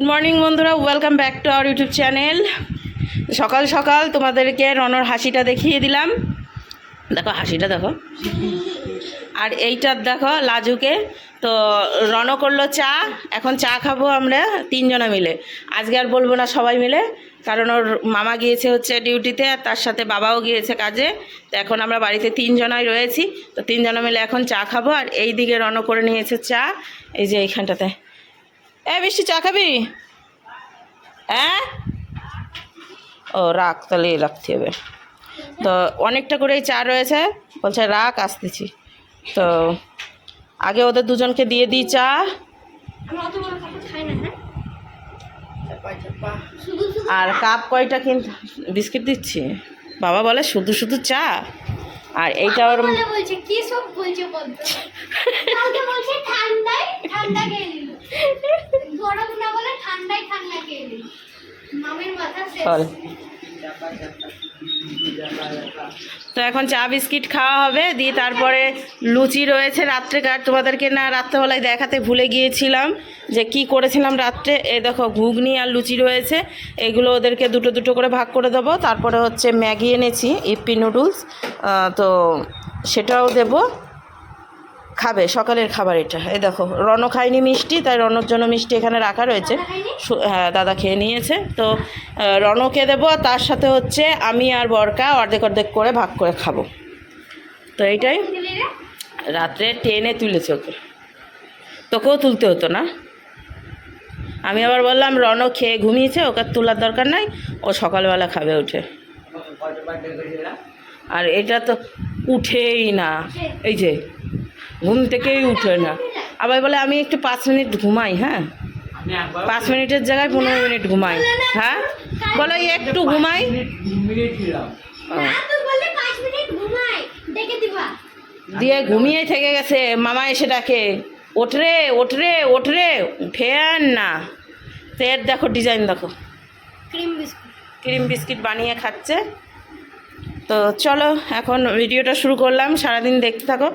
Good morning বন্ধুরা, welcome back to our YouTube channel. সকাল সকাল তোমাদেরকে রনর হাসিটা দেখিয়ে দিলাম। দেখো হাসিটা দেখো। আর এইটার দেখো লাজুকে। তো রন করলো চা, এখন চা খাবো আমরা তিনজনা মিলে। আজকে আর বলবো না সবাই মিলে, কারণ ওর মামা গিয়েছে হচ্ছে ডিউটিতে, আর তার সাথে বাবাও গিয়েছে কাজে। তো এখন আমরা বাড়িতে তিনজনাই রয়েছি, তো তিনজনা মিলে এখন চা খাবো। আর এই দিকে রন করে নিয়েছে চা, এই যে এইখানটাতে। বৃষ্টি চা খাবি? হ্যাঁ, ও রাখ, তাহলে রাখতে হবে। তো অনেকটা করেই চা রয়েছে, বলছে রাখ আসতেছি। তো আগে ওদের দুজনকে দিয়ে দিই চা। আর কাপ কয়টা কিন্তু বিস্কিট দিচ্ছি। বাবা বলে শুধু শুধু চা। আর এইটা ওর বলছে কি সব বলছে বলছে ঠান্ডায় ঠান্ডা খেয়ে নিল, গরম না বলে ঠান্ডায় ঠান্ডা খেয়ে নিল। মামের মাথা শেষ। তো এখন চা বিস্কিট খাওয়া হবে, দিয়ে তারপরে লুচি রয়েছে রাত্রেকার। তোমাদেরকে না রাত্রেবেলায় দেখাতে ভুলে গিয়েছিলাম যে কি করেছিলাম রাত্রে। এই দেখো ঘুগনি আর লুচি রয়েছে, এগুলো ওদেরকে দুটো দুটো করে ভাগ করে দেবো। তারপরে হচ্ছে ম্যাগি এনেছি, ইপ্পি নুডলস, তো সেটাও দেব, খাবে সকালের খাবার এটা। এই দেখো রনও খায়নি মিষ্টি, তাই রনর জন্য মিষ্টি এখানে রাখা রয়েছে। হ্যাঁ, দাদা খেয়ে নিয়েছে। তো রনকে দেবো, আর তার সাথে হচ্ছে আমি আর বরকা অর্ধেক অর্ধেক করে ভাগ করে খাবো। তো এইটাই রাত্রে ট্রেনে তুলেছে ওকে, তোকেও তুলতে হতো না। আমি আবার বললাম রনও খেয়ে ঘুমিয়েছে, ওকে তোলার দরকার নাই, ও সকালবেলা খাবে উঠে। আর এটা তো উঠেই না, এই যে ঘুম থেকেই উঠে না। আবার বলে আমি একটু 5 মিনিট ঘুমাই। হ্যাঁ, 5 মিনিটের জায়গায় 15 মিনিট ঘুমাই। হ্যাঁ বলো একটু ঘুমাই, দিয়ে ঘুমিয়ে থেকে গেছে। মামা এসে ডাকে ওঠরে ওঠরে ওঠরে, ফের না। ফের দেখো ডিজাইন দেখো, ক্রিম বিস্কিট বানিয়ে খাচ্ছে। তো চলো এখন ভিডিওটা শুরু করলাম, সারাদিন দেখতে থাকো,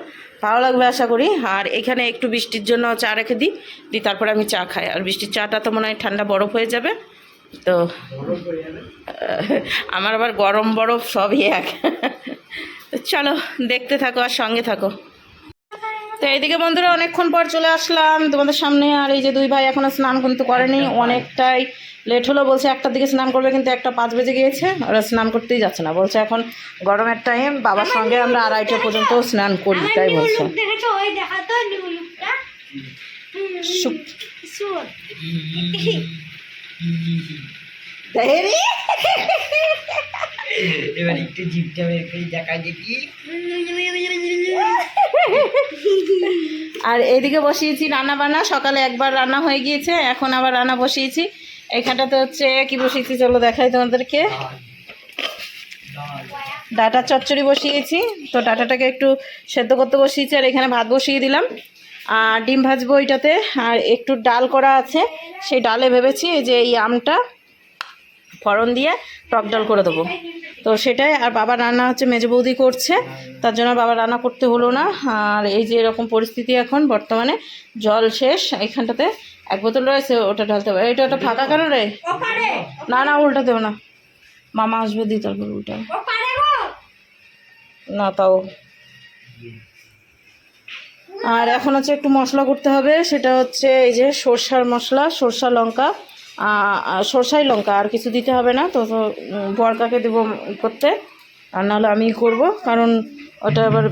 ভালো লাগবে আশা করি। আর এখানে একটু বৃষ্টির জন্য চা রেখে দিই, তারপরে আমি চা খাই। আর বৃষ্টির চাটা তো মনে হয় ঠান্ডা বরফ হয়ে যাবে। তো আমার আবার গরম বরফ সবই এক। চলো দেখতে থাকো আর সঙ্গে থাকো। তো এইদিকে বন্ধুরা অনেকক্ষণ পর চলে আসলাম তোমাদের সামনে। আর এই যে দুই ভাই এখনও স্নান কিন্তু করেনি, অনেকটাই লেট হলো। বলছে 1টার দিকে স্নান করবে, কিন্তু 1:05 বেজে গিয়েছে, ওরা স্নান করতেই যাচ্ছে না। বলছে এখন গরমের টাইম, বাবার সঙ্গে আমরা 2:30 পর্যন্ত স্নান করি, তাই বলছে। এবার একটু জিভটা বের করে দেখাই দেখি। আর এইদিকে বসিয়েছি রান্না বান্না, সকালে একবার রান্না হয়ে গিয়েছে, এখন আবার রান্না বসিয়েছি। এইখানটাতে হচ্ছে কি বসিয়েছি চলো দেখাই তোমাদেরকে। ডাটা চচ্চড়ি বসিয়েছি, তো ডাটাটাকে একটু সেদ্ধ করতে বসিয়েছি। আর এখানে ভাত বসিয়ে দিলাম, আর ডিম ভাজবো ওইটাতে। আর একটু ডাল করা আছে, সেই ডালে ভেবেছি যে এই আমটা ফোড়ন দিয়ে টক ডাল করে দেবো, তো সেটাই। আর বাবা রান্না হচ্ছে মেজো বৌদি করছে, তার জন্য বাবা রান্না করতে হলো না। আর এই যে এরকম পরিস্থিতি এখন বর্তমানে, জল শেষ। এইখানটাতে 1 বোতল রয়েছে, ওটা ঢালতে হবে। এটা ওটা ফাঁকা কেন রে? না না উল্টা দেবো না, মামা আসবে দিই তারপর উল্টা না তাও। আর এখন হচ্ছে একটু মশলা করতে হবে, সেটা হচ্ছে এই যে সরষার মশলা, সরষা লঙ্কা, সরষাই লঙ্কা, আর কিছু দিতে হবে না। তো বরকাকে দেবো করতে, আর নাহলে আমিই করব, কারণ ওটা আবার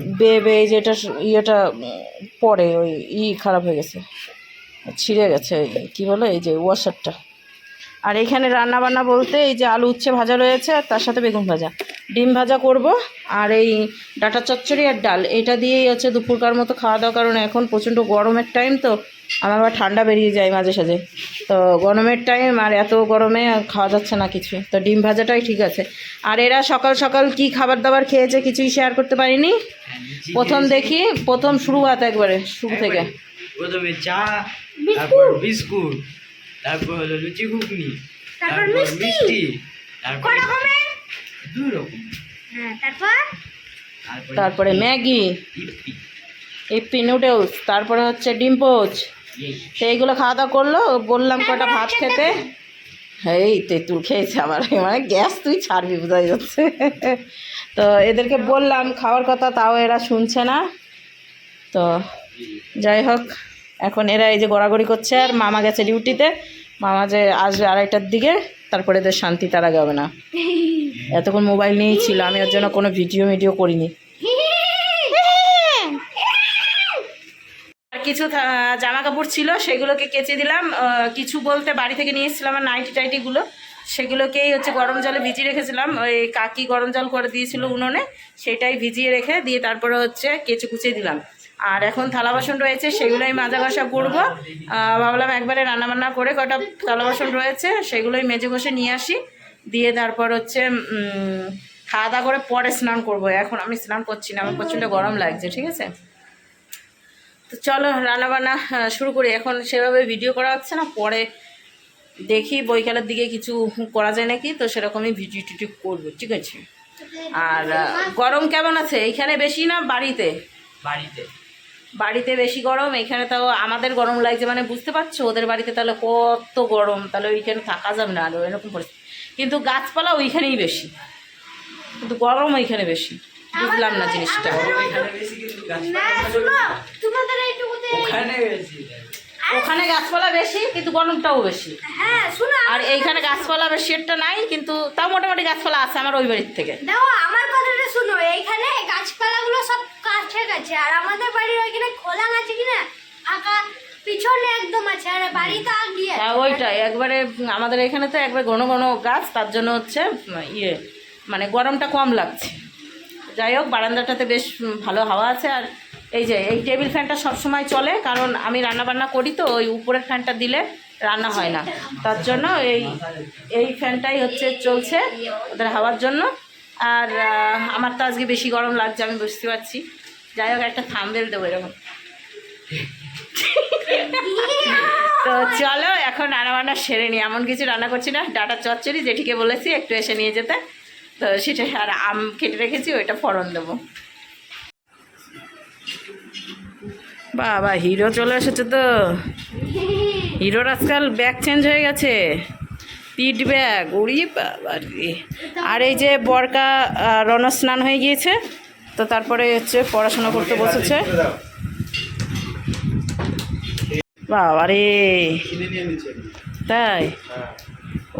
বেয়ে যে এটা ইয়েটা পরে ওই খারাপ হয়ে গেছে, ছিঁড়ে গেছে, কি বলে এই যে ওয়াশারটা। আর এখানে রান্না বান্না বলতে এই যে আলু উচ্ছে ভাজা রয়েছে, আর তার সাথে বেগুন ভাজা, ডিম ভাজা করব। আর এই ডাটা চচ্চড়ি আর ডাল, এটা দিয়েই হচ্ছে দুপুরকার মতো খাওয়া দাওয়া। কারণ এখন প্রচণ্ড গরমের টাইম, তো আমার আবার ঠান্ডা বেরিয়ে যায় মাঝে সাঝে। তো গরমের টাইম, আর এত গরমে খাওয়া যাচ্ছে না কিছু, তো ডিম ভাজাটাই ঠিক আছে। আর এরা সকাল সকাল কি খাবার দাবার খেয়েছে কিছুই শেয়ার করতে পারিনি। প্রথম দেখি, প্রথম শুরুয়াত একবারে শুরু থেকে। প্রথমে চা, তারপর বিস্কুট, তারপর হলো লুচি ঘুগনি, তারপর মিষ্টি, তারপর 2 রকম, তারপরে ম্যাগি, ইপ্পি নুডলস, তারপরে হচ্ছে ডিম পোচ, তো এইগুলো খাওয়া দাওয়া করলো, বললাম কটা ভাত খেতে, এই তেঁতুল খেয়েছে আবার, মানে গ্যাস তুই ছাড়বি বোঝাই যাচ্ছে। তো এদেরকে বললাম খাওয়ার কথা, তাও এরা শুনছে না। তো যাই হোক, এখন এরা এই যে গড়াগড়ি করছে, আর মামা গেছে ডিউটিতে, মামা যে আসবে 2:30টার দিকে, তারপরে এদের শান্তি তারা যাবে না। এতক্ষণ মোবাইল নিয়েই ছিল, আমি ওর জন্য কোনো ভিডিও করিনি। আর কিছু জামা কাপড় ছিল, সেগুলোকে কেচে দিলাম। কিছু বলতে বাড়ি থেকে নিয়ে এসেছিলাম আমার নাইটি টাইটিগুলো, সেগুলোকেই হচ্ছে গরম জলে ভিজিয়ে রেখেছিলাম। ওই কাকি গরম জল করে দিয়েছিল উনুনে, সেটাই ভিজিয়ে রেখে দিয়ে তারপরে হচ্ছে কেচে কুচিয়ে দিলাম। আর এখন থালা বাসন রয়েছে, সেগুলোই মাজা ঘষা করবো। ভাবলাম একবারে রান্নাবান্না করে কটা থালা বাসন রয়েছে সেগুলোই মেজে ঘষে নিয়ে আসি, দিয়ে তারপর হচ্ছে খাওয়া দাওয়া করে পরে স্নান করব। এখন আমি স্নান করছি না, আমার প্রচণ্ড গরম লাগছে, ঠিক আছে। তো চলো রান্নাবান্না শুরু করি। এখন সেভাবে ভিডিও করা হচ্ছে না, পরে দেখি বৈকালের দিকে কিছু করা যায় নাকি, তো সেরকমই ভিডিও টিডিও করবো, ঠিক আছে। আর গরম কেমন আছে এইখানে? বেশি না বাড়িতে? বাড়িতে বেশি গরম, এখানে তাও আমাদের গরম লাগছে, মানে বুঝতে পারছো ওদের বাড়িতে তাহলে কত গরম, তাহলে ওইখানে থাকা যাবে না, আর এরকম পরিস্থিতি। কিন্তু গাছপালা ওইখানেই বেশি, কিন্তু গরম ওইখানে বেশি, বুঝলাম না জিনিসটা। ওখানে গাছপালা বেশি কিন্তু গরমটাও বেশি, আর এইখানে গাছপালা বেশি একটা নাই, কিন্তু তাও মোটামুটি গাছপালা আছে আমার ওই বাড়ির থেকে। দেখো আমার কথাটা শুনো, এইখানে গাছপালাগুলো সব কাছে কাছে, আর আমাদের বাড়ির ওইখানে খোলা আছে কিনা ফাঁকা পিছনে একদম আছে, আর বাড়িতে আগিয়ে। হ্যাঁ ওইটাই, একবারে আমাদের এখানে তো একবার ঘন ঘন গাছ, তার জন্য হচ্ছে মানে গরমটা কম লাগছে। যাই হোক, বারান্দাটাতে বেশ ভালো হাওয়া আছে। আর এই যে এই টেবিল ফ্যানটা সবসময় চলে, কারণ আমি রান্না বান্না করি, তো ওই উপরের ফ্যানটা দিলে রান্না হয় না, তার জন্য এই ফ্যানটাই হচ্ছে চলছে ওদের হাওয়ার জন্য। আর আমার তো আজকে বেশি গরম লাগছে, আমি বুঝতে পারছি। যাই হোক, একটা থাম্বনেল দেবো এরকম। তো চলো এখন রান্নাবান্না সেরে নিই। এমন কিছু রান্না করছি না, ডাটা চচ্চড়ি জেঠিকে বলেছি একটু এসে নিয়ে যেতে, তো সেটা। আর আম কেটে রেখেছি, ওইটা ফোড়ন দেবো। বাবা হিরো চলে এসেছে তো, হিরোর আজকাল ব্যাগ চেঞ্জ হয়ে গেছে, পিঠ ব্যাগ, উড়ি বাবা রে। আর এই যে বরকা রণ স্নান হয়ে গিয়েছে, তো তারপরে হচ্ছে পড়াশোনা করতে বসেছে। বাবা রে, তাই?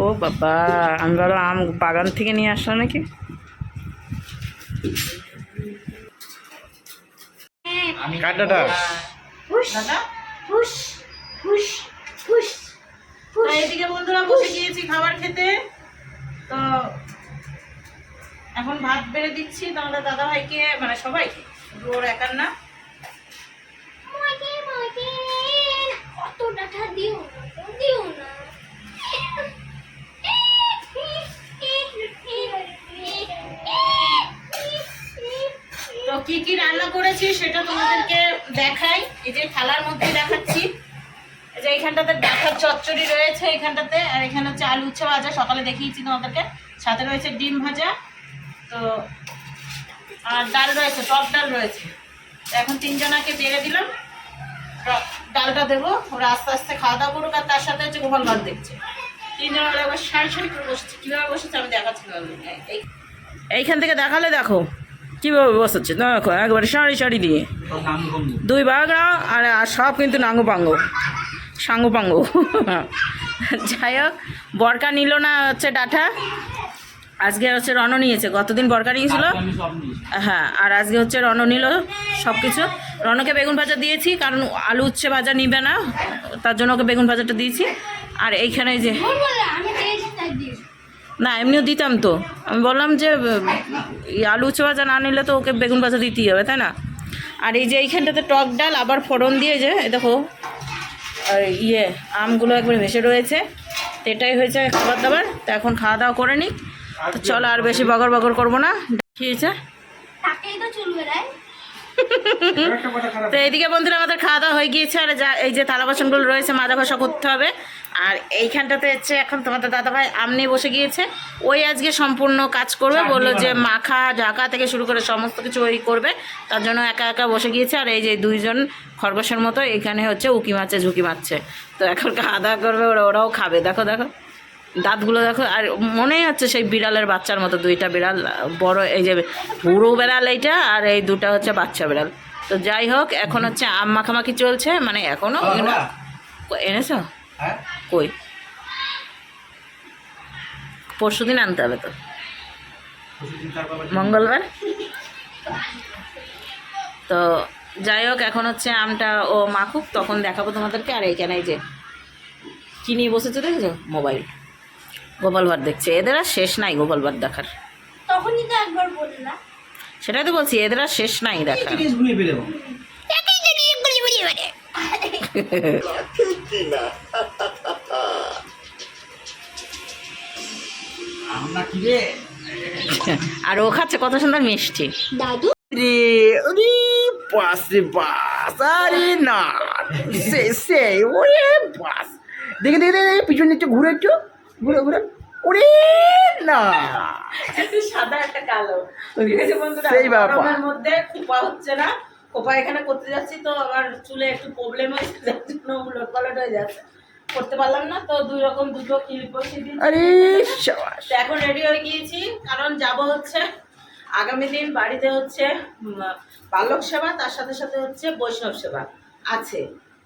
ও বাবা, আমি বলো আম বাগান থেকে নিয়ে আসলাম নাকি। দাদা হুশ হুশ হুশ হুশ। এইদিকে বন্ধুরা বসে গিয়েছি খাবার খেতে, তো এখন ভাত বেড়ে দিচ্ছি তোমাদের দাদা ভাইকে, মানে সবাইকে, ওর একার না। কত ডাটা দিও দিও না। তো কি কি রান্না করেছি সেটা তোমাদেরকে দেখাই, এই যে থালার মধ্যে দেখাচ্ছি। এই যে এইখানটাতে ডাঁটার চচ্চড়ি রয়েছে এইখানটাতে, আর এখানে হচ্ছে আলু উচ্ছে ভাজা, সকালে দেখিয়েছি তোমাদেরকে, সাথে রয়েছে ডিম ভাজা, তো আর ডাল রয়েছে, টক ডাল রয়েছে। তো এখন তিনজনাকে বেড়ে দিলাম, ডালটা দেবো, ওরা আস্তে আস্তে খাওয়া দাওয়া করুক, আর তার সাথে হচ্ছে গোপাল ভাত দেখছে। তিনজন ওরা একবার সারি সারি করে বসেছে, কীভাবে বসেছে আমি দেখাচ্ছি। এইখান থেকে দেখালে দেখো কীভাবে বসাচ্ছে, দেখো একবারে সারি সারি দিয়ে দুই বাগড়া, আর সব কিন্তু নাঙ্গু পাঙ্গু সাঙ্গু পাঙ্গু। যাই হোক, বরকা নিল না হচ্ছে ডাঁটা, আজকে হচ্ছে রণ নিয়েছে, গতদিন বরকা নিয়েছিল। হ্যাঁ, আর আজকে হচ্ছে রণ নিল সব কিছু। রণকে বেগুন ভাজা দিয়েছি, কারণ আলু উচ্ছে ভাজা নিবে না, তার জন্য ওকে বেগুন ভাজাটা দিয়েছি। আর এইখানে যে না এমনিও দিতাম, তো আমি বললাম যে আলু উচ্ছে ভাজা না নিলে তো ওকে বেগুন ভাজা দিতেই হবে, তাই না। আর এই যে এইখানটাতে টক ডাল আবার ফোড়ন দিয়ে, যে দেখো আর আমগুলো একবার ভেসে রয়েছে, তো এটাই হয়েছে খাবার দাবার। তো এখন খাওয়া দাওয়া করে নিই, তো চলো আর বেশি বগর বগর করবো না, দেখিয়েছে। তো এইদিকে বন্ধুরা আমাদের খাওয়া দাওয়া হয়ে গিয়েছে, আর এই যে থালা বাসনগুলো রয়েছে মাজা ঘষা করতে হবে। আর এইখানটাতে হচ্ছে এখন তোমাদের দাদাভাই আম নিয়ে বসে গিয়েছে। ওই আজকে সম্পূর্ণ কাজ করবে, বললো যে মাখা ঢাকা থেকে শুরু করে সমস্ত কিছু ওই করবে, তার জন্য একা একা বসে গিয়েছে। আর এই যে দুইজন খরগোশের মতো এখানে হচ্ছে উকি মারছে ঝুঁকি মারছে, তো এখন খাওয়া দাওয়া করবে, ওরাও খাবে। দেখো দেখো দাঁতগুলো দেখো, আর মনেই হচ্ছে সেই বিড়ালের বাচ্চার মতো, দুইটা বিড়াল বড়, এই যে পুরো বিড়াল এইটা, আর এই দুটা হচ্ছে বাচ্চা বিড়াল। তো যাই হোক এখন হচ্ছে আম মাখামাখি চলছে, মানে এখনও এনেছো হ্যাঁ কই? পরশুদিন আনতে হবে তো, মঙ্গলবার। তো যাই হোক এখন হচ্ছে আমটা ও মাখুক, তখন দেখাবো তোমাদেরকে। আর এইখানে এই যে কি নিয়ে বসেছে দেখেছো? মোবাইল, গোপাল ভাঁড় দেখছে। এদের আর শেষ নাই গোপাল ভাঁড় দেখার, তখনই তো একবার বললাম। সেটাই তো বলছি, এদের আর শেষ নাই দেখার। ঘুমিয়ে পেলে আমরা কি রে আর ও খাচ্ছে কত সুন্দর মিষ্টি। দাদু রে ওরে বাস রে বাস, আরে না সে ওরে বাস, দেখে দেখে দেখে পিছনে একটু ঘুরে, একটু ঘুরে ঘুরে, ওরে না একটু সাদা একটা কালো। ঠিক আছে বন্ধুরা, সেই ব্যাপার। গরমের মধ্যে খোপা হচ্ছে না, খোপা এখানে করতে যাচ্ছি তো আমার চুলে একটু প্রবলেম হয়েছে, যার জন্য উলট পালট হয়ে যাচ্ছে, করতে পারলাম না। তো দুই রকম দুটো ক্লিপ বসিয়ে দিয়েছি। আরে শাবাশ। তো এখন রেডি হয়ে গিয়েছি, কারণ যাব হচ্ছে আগামী দিন বাড়িতে হচ্ছে বালক সেবা, তার সাথে সাথে হচ্ছে বৈষ্ণব সেবা আছে।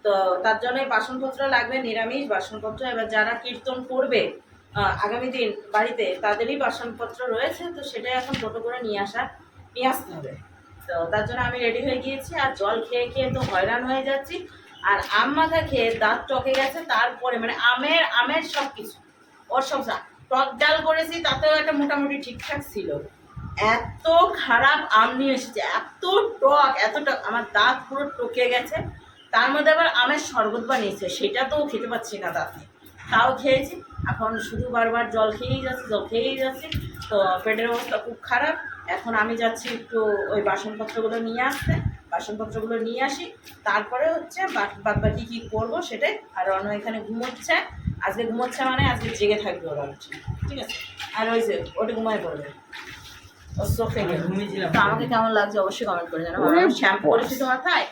তো তার জন্য বাসনপত্র লাগবে, নিরামিষ বাসনপত্র। এবার যারা কীর্তন করবে আগামী দিন বাড়িতে, তাদেরই বাসনপত্র রয়েছে, তো সেটাই এখন টোটো করে নিয়ে আসতে হবে। তো তার জন্য আমি রেডি হয়ে গিয়েছি। আর জল খেয়ে খেয়ে তো হয়রান হয়ে যাচ্ছি, আর আম মাখা খেয়ে দাঁত টকে গেছে। তারপরে মানে আমের সব কিছু, ওর সব টক ডাল করেছি, তাতেও একটা মোটামুটি ঠিকঠাক ছিল। এত খারাপ আম নিয়ে এসেছে, এত টক, আমার দাঁত পুরো টকে গেছে। তার মধ্যে আবার আমের শরবত বানিয়েছে, সেটা তো খেতে পাচ্ছি না দাঁতে, তাও খেয়েছি। এখন শুধু বারবার জল খেয়েই যাচ্ছি, তো পেটের অবস্থা খুব খারাপ। এখন আমি যাচ্ছি একটু ওই বাসনপত্রগুলো নিয়ে আসি, তারপরে হচ্ছে বাদ বাকি কী করবো সেটাই। আর অন্য এখানে ঘুমোচ্ছে, আজকে ঘুমোচ্ছে মানে আজকে জেগে থাকবে ওরা হচ্ছে, ঠিক আছে। আর ওই যে ওটা ঘুমায় পড়বে, ওর চোখে ঘুমিয়েছিলাম। তো আমাকে কেমন লাগছে অবশ্যই কমেন্ট করে জানাবো। ওরে শ্যাম্পু বাস। করেছি তো মাথায়,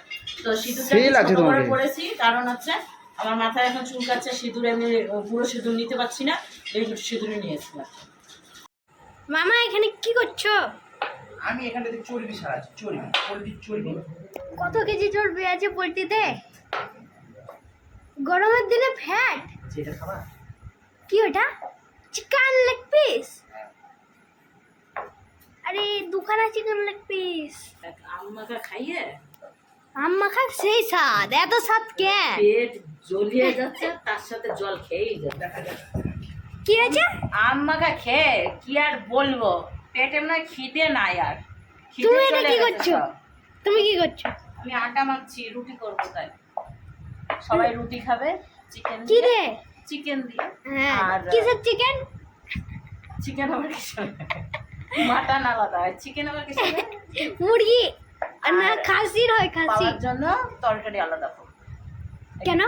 তো সিঁদুরটা সেই লাগছে ছোট করে তোমাকে। করেছি, কারণ হচ্ছে আমার মাথায় এখন চুলকাচ্ছে, সিঁদুর এমনি পুরো সিঁদুর নিতে পারছি না, এই সিঁদুরে নিয়েছিলাম। মামা এখানে কি করছো? আমি এখানটাতে চর্বি সারাচ্ছি, চর্বি কত কেজি চর্বি আছে পোলট্রিতে? গরমের দিনে ফ্যাট। যেটা খাবা কি ওটা? Chicken leg piece? আরে দুখানা চিকেন লেগ পিস। আমাকে খাইয়ে আম মাখা সেই স্বাদ, এত স্বাদ কে? পেট জ্বলিয়ে যাচ্ছে, তার সাথে জল খেয়েই যাচ্ছে। কি হয়েছে? আম মাখা খেয়ে কি আর বলবো, পেটে মনে হয় খিদে নাই আর। খিদে তুমি এটা চলে কি গেছে করছো? সব। তুমি কি করছো? আমি আটা মাখছি, রুটি করবো, তাই সবাই রুটি খাবে চিকেন কি দিয়ে, রে? চিকেন দিয়ে। হ্যাঁ, আর কিসের চিকেন? চিকেন আবার কিছু মাটন আলাদা হয়, চিকেন আবার কিছু মুরগি না আর খাসির হয়, খাসি। পাওয়ার জন্য তরকারি আলাদা করবো। কেন?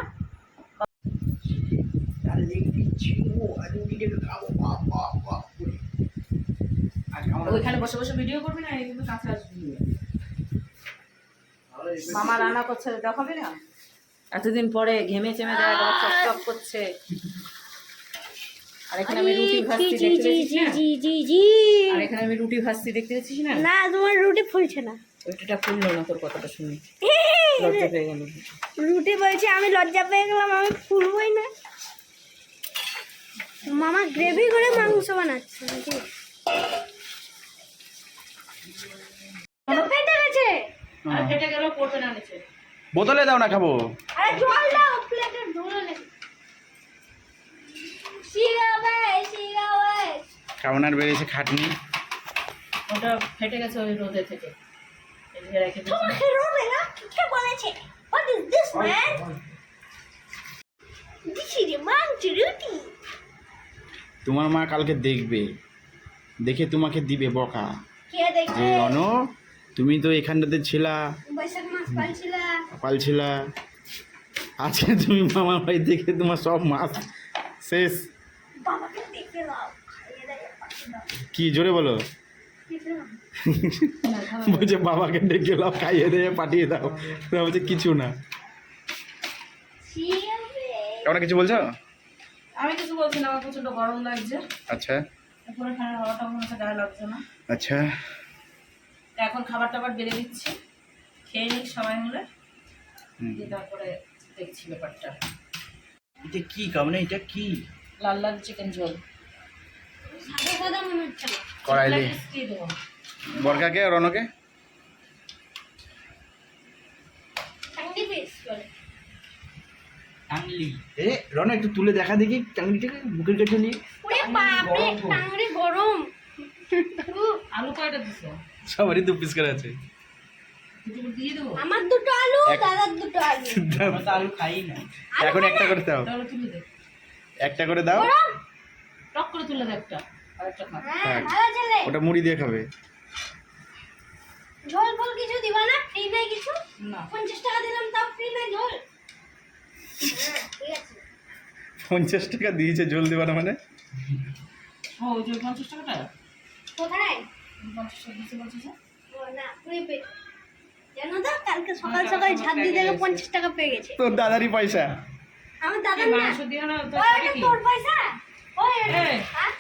ওইখানে বসে বসে ভিডিও করবি না, কিন্তু কাছে আসবি। মামা রান্না করছে দেখাবি না? এতদিন পরে ঘেমে চেমে দেয়, চকচক করছে। আর এখানে আমি রুটি ভাজছি, দেখতে পেয়েছিস না? আর এখানে আমি রুটি ভাজছি, দেখতে পেয়েছিস না? না, তোমার রুটি ফুলছে না। ওইটা ফুললো না তোর কথাটা শুনি, লজ্জা পেয়ে গেল। রুটি বলছে, আমি লজ্জা পেয়ে গেলাম, আমি ফুলবই না। মামা গ্রেভি করে মাংস বানাচ্ছে নাকি? ফেটে গেছে। আর কেটে গেল, পড়তে না নিচে। বোতলে দাও না খাবো। আরে জল দাও, প্লেটে ধরে নে। শিগাবে। কেমন আর বেরিয়েছে খাটনি। ওটা ফেটে গেছে ওই রোদে থেকে, এই যে রেখে দিয়েছি। তোমাকে রোবে না, কে বলেছে? What is this, man? This is a man's রুটি। তোমার মা কালকে দেখবে, দেখে তোমাকে দিবে বকা, কে দেখবে? যে অন তুমি তো এখানটাতে ছিলা, বৈশাখ মাস পালছিলা। পালছিলা, আজকে তুমি মামার বাড়ি থেকে তোমার সব মাছ শেষ। বাবাকে দেখে নাও, খাইয়ে দেয়, পাঠিয়ে দাও। কি জোরে বলো? কিছু না। বলছে বাবাকে ডেকে লাও, খাইয়ে দিয়ে পাঠিয়ে দাও। বলছে কিছু না। ঠিক আছে। তোমরা কিছু বলছো? আমি কিছু বলছি না, আমার প্রচন্ড গরম লাগছে। আচ্ছা পুরো ফ্যানের হাওয়াটা মনে হচ্ছে গায়ে লাগছে না। আচ্ছা। তো এখন খাবার টাবার বেড়ে দিচ্ছি, খেয়ে নিক সবাই মিলে, হুম। দিয়ে তারপরে দেখছি ব্যাপারটা। এটা কি কামনে? এটা কি? লাল লাল চিকেন ঝোল সাদা সাদা মনে হচ্ছে না। কড়াইলে দিয়ে দেবো। বরকাকে আর রনকে টাঙ্গি পিস বলে। এ রন একটু তুলে দেখা দেখি টাঙ্গিটাকে বুকের কাছে নিয়ে। ওরে বাপরে, টাঙ্গি গরম। আলু কয়টা দিছো? সবারই 2 পিস করে আছে। দুটো দিয়ে দেবো। আমার দুটো আলু, এক- দাদার দুটো আলু। আলু খাই না। এখন একটা করে দাও, তাহলে তুলে দে, একটা করে দাও। গরম? টক করে তুলে দে একটা, আর একটা খা। হ্যাঁ, ভালো ছেলে। ওটা মুড়ি দিয়ে খাবে। ঝোল ফল কিছু দিবা না? ফ্রি নাই কিছু? না 50 টাকা দিলাম তাও ফ্রি নাই ঝোল? হ্যাঁ, ঠিক আছে। 50 টাকা দিয়েছে ঝোল দেবা না মানে? ও ওই যে 50 টাকাটা কোথায়? 50 টাকা দিচ্ছে বলছিস? ও না, পুরি পেট। জানো তো, কালকে সকাল সকাল ঝাঁপ দিয়ে দেখে 50 টাকা পেয়ে গেছে। তোর দাদারই পয়সা। আমার দাদা না। মাংস দিও না তো ওই, খাবে এটা কি? তোর পয়সা? ওই, এটা- এই। হ্যাঁ?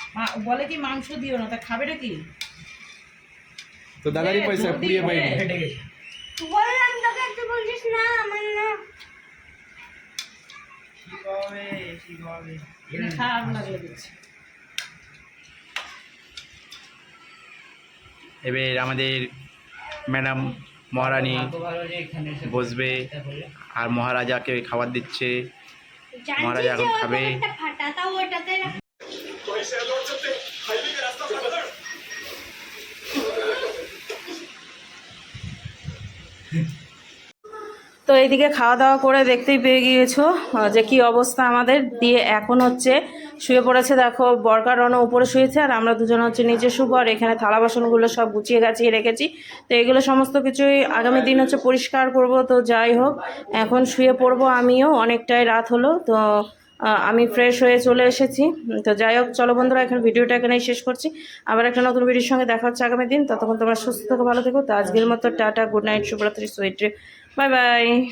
বলে কি মাংস দিও না, তা খাবেটা কি? তোর দাদারই পয়সা, জলদি, পুড়িয়ে পাইনি। বললাম তোকে, তুই বলছিস না, আমার না। খারাপ লাগলে দিচ্ছি। এবার আমাদের ম্যাডাম মহারানী বসবে আর মহারাজাকে খাবার দিচ্ছে। জানছি মহারাজ যে এখন ওই খাবে। পকেটটা ফাটা, তাও ওটাতে তো এইদিকে খাওয়া দাওয়া করে দেখতেই পেয়ে গিয়েছো যে কি অবস্থা আমাদের। দিয়ে এখন হচ্ছে শুয়ে পড়েছে, দেখো বরকার রনও উপরে শুয়েছে আর আমরা দুজন হচ্ছে নিচে শুবো। আর এখানে থালা বাসনগুলো সব গুছিয়ে গাছিয়ে রেখেছি। তো এগুলো সমস্ত কিছুই আগামী দিন হচ্ছে পরিষ্কার করব। তো যাই হোক, এখন শুয়ে পড়বো আমিও, অনেকটাই রাত হলো। তো আমি ফ্রেশ হয়ে চলে এসেছি। তো যাই হোক, চলো বন্ধুরা, এখন ভিডিওটা এখানেই শেষ করছি। আবার একটা নতুন ভিডিওর সঙ্গে দেখা হচ্ছে আগামী দিন। ততক্ষণ তোমরা সুস্থ থেকো, ভালো থেকো। তো আজকের মতো টাটা, গুড নাইট, শুভরাত্রি, সুইট ড্রিম, বাই বাই।